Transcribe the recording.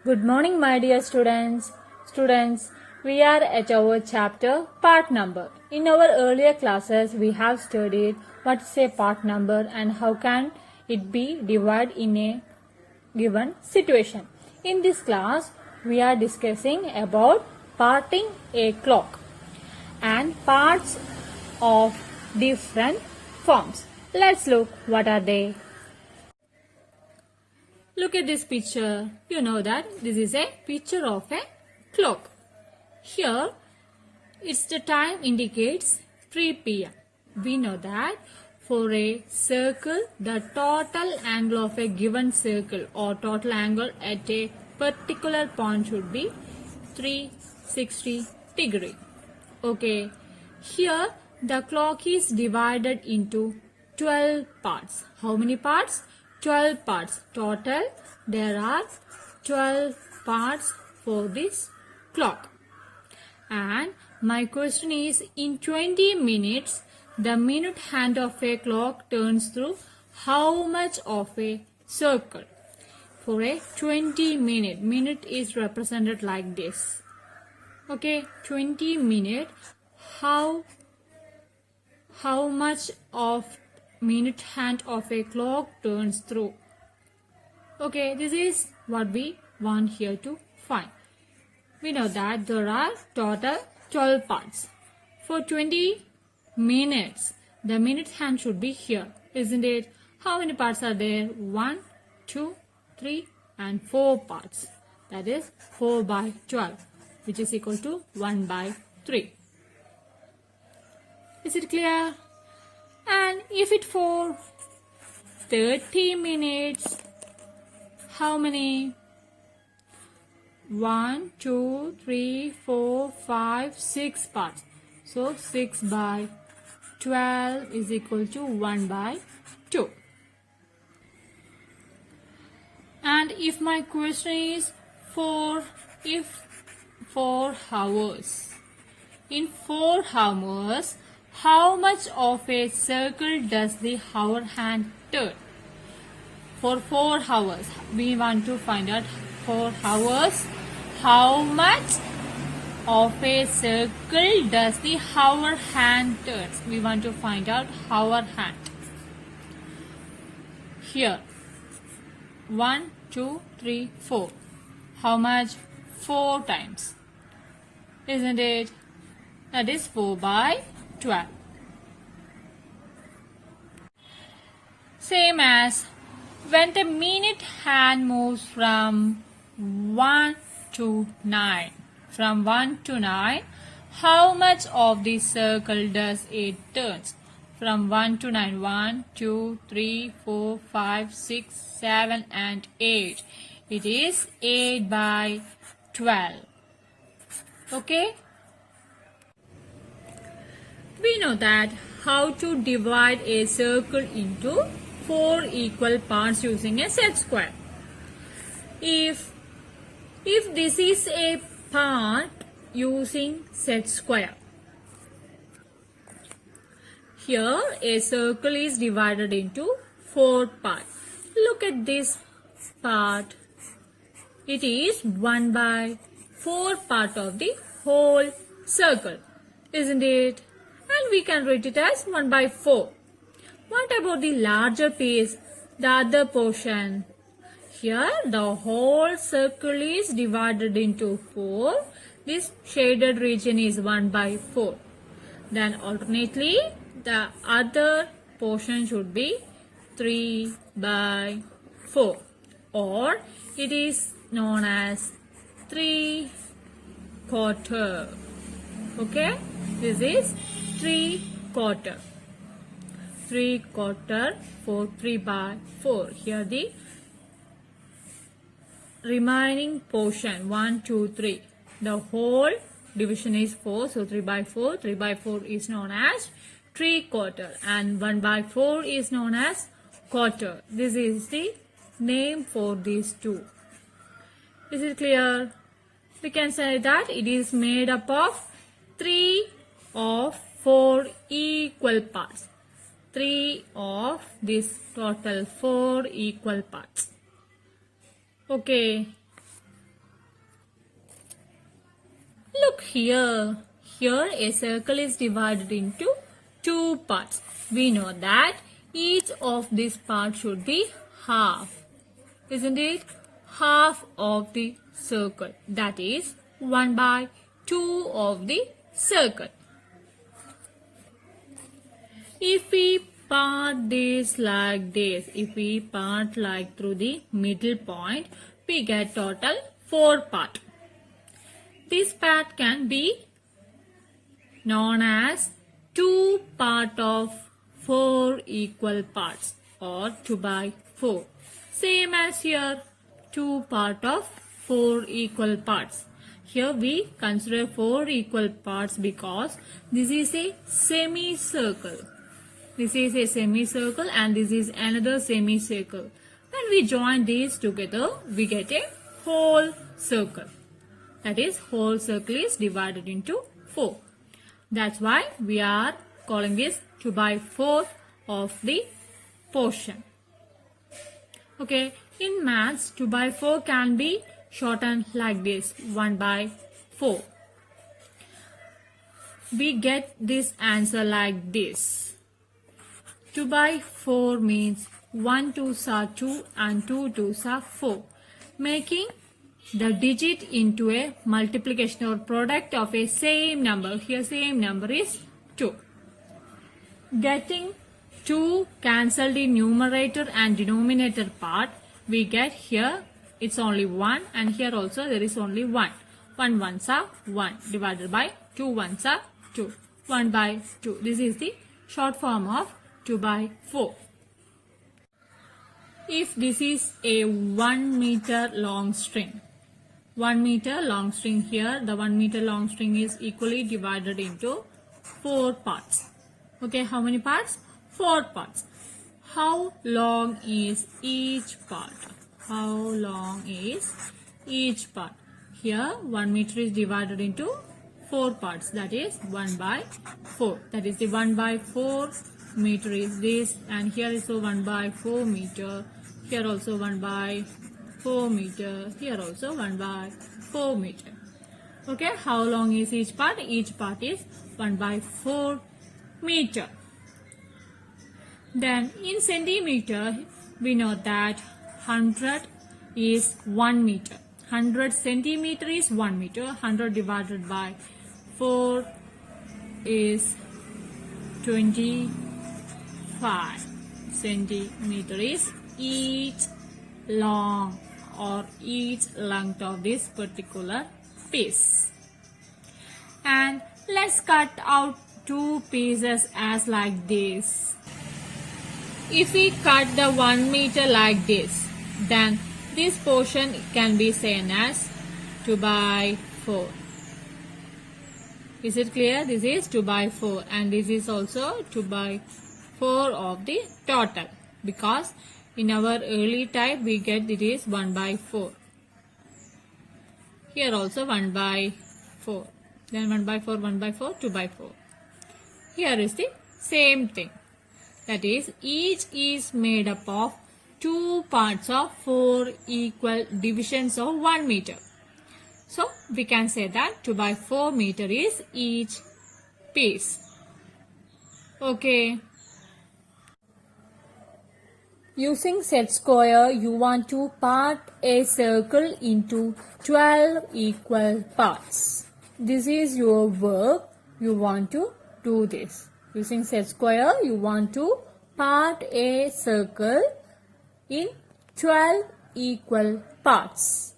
Good morning, my dear students. Students, we are at our chapter part number. In our earlier classes, we have studied what is a part number and how can it be divided in a given situation. In this class, we are discussing about parting a clock and parts of different forms. Let's look what are they. Look at this picture. You know that this is a picture of a clock. Here, it's the time indicates 3 p.m. We know that for a circle, the total angle of a given circle or total angle at a particular point should be 360 degree. Okay, here the clock is divided into 12 parts. How many parts? 12 parts. Total, there are 12 parts for this clock. And my question is, in 20 minutes, the minute hand of a clock turns through how much of a circle? For a 20 minute is represented like this. Okay, 20 minute, how much of minute hand of a clock turns through? Okay, this is what we want here to find. We know that there are total 12 parts. For 20 minutes, the minute hand should be here, isn't it? How many parts are there? 1, 2, 3 and 4 parts. That is 4 by 12, which is equal to 1 by 3. Is it clear? And if it for 30 minutes, how many? 1, 2, 3, 4, 5, 6 parts. So 6 by 12 is equal to 1 by 2. And if my question is for 4 hours. In 4 hours, how much of a circle does the hour hand turn? For 4 hours, we want to find out 4 hours, how much of a circle does the hour hand turns? We want to find out hour hand. Here, 1, 2, 3, 4. How much? 4 times. Isn't it? That is 4 by 12. Same as when the minute hand moves from 1 to 9. From 1 to 9, how much of the circle does it turns? From 1 to 9, 1, 2, 3, 4, 5, 6, 7 and 8. It is 8 by 12. Okay? We know that how to divide a circle into 4 equal parts using a set square. If this is a part using set square, here a circle is divided into 4 parts. Look at this part. It is 1 by 4 part of the whole circle, isn't it? And we can write it as 1 by 4. What about the larger piece, the other portion? Here the whole circle is divided into 4. This shaded region is 1 by 4. Then alternately the other portion should be 3 by 4, or it is known as 3/4. Okay, this is 3/4. 3/4 for 3 by 4. Here the remaining portion 1, 2, 3. The whole division is 4, so 3 by 4. 3 by 4 is known as 3/4 and 1 by 4 is known as quarter. This is the name for these two. Is it clear? We can say that it is made up of 3 of 4 equal parts. 3 of this total 4 equal parts. Okay. here a circle is divided into two parts. We know that each of these parts should be half, isn't it? Half of the circle, that is 1/2 of the circle. If we part this like this, if we part like through the middle point, we get total 4 parts. This part can be known as 2 part of 4 equal parts or 2/4. Same as here, 2 part of 4 equal parts. Here we consider 4 equal parts because this is a semicircle. This is a semicircle and this is another semicircle. When we join these together, we get a whole circle. That is, whole circle is divided into 4. That's why we are calling this 2/4 of the portion. Okay, in maths, 2/4 can be shortened like this, 1/4. We get this answer like this. 2/4 means 1 2s are 2 and 2 2s are 4, making the digit into a multiplication or product of a same number. Here same number is 2. Getting 2 cancelled in numerator and denominator part, we get here it's only 1 and here also there is only 1. 1 ones are 1 divided by 2 ones are 2. 1/2. This is the short form of 2/4. If this is a 1 meter long string, 1 meter long string, here the 1 meter long string is equally divided into 4 parts. Okay, how many parts? 4 parts. How long is each part? How long is each part? Here 1 meter is divided into 4 parts, that is 1/4. That is the 1/4 meter is this, and here is also 1/4 meter. Here also 1/4 meter. Here also 1/4 meter. Okay, how long is each part? Each part is 1/4 meter. Then in centimeter, we know that 100 is 1 meter. 100 centimeter is 1 meter. 100 divided by 4 is 25 centimeter is each long or each length of this particular piece. And let's cut out 2 pieces as like this. If we cut the 1 meter like this, then this portion can be seen as 2/4. Is it clear? This is 2/4 and this is also 2/4 of the total, because in our early type we get it is 1/4. Here also 1/4. Then 1/4, 1/4, 2/4. Here is the same thing. That is, each is made up of 2 parts of 4 equal divisions of 1 meter. So we can say that 2/4 meter is each piece. Okay. Using set square, you want to part a circle into 12 equal parts. This is your work. You want to do this. Using set square, you want to part a circle in 12 equal parts.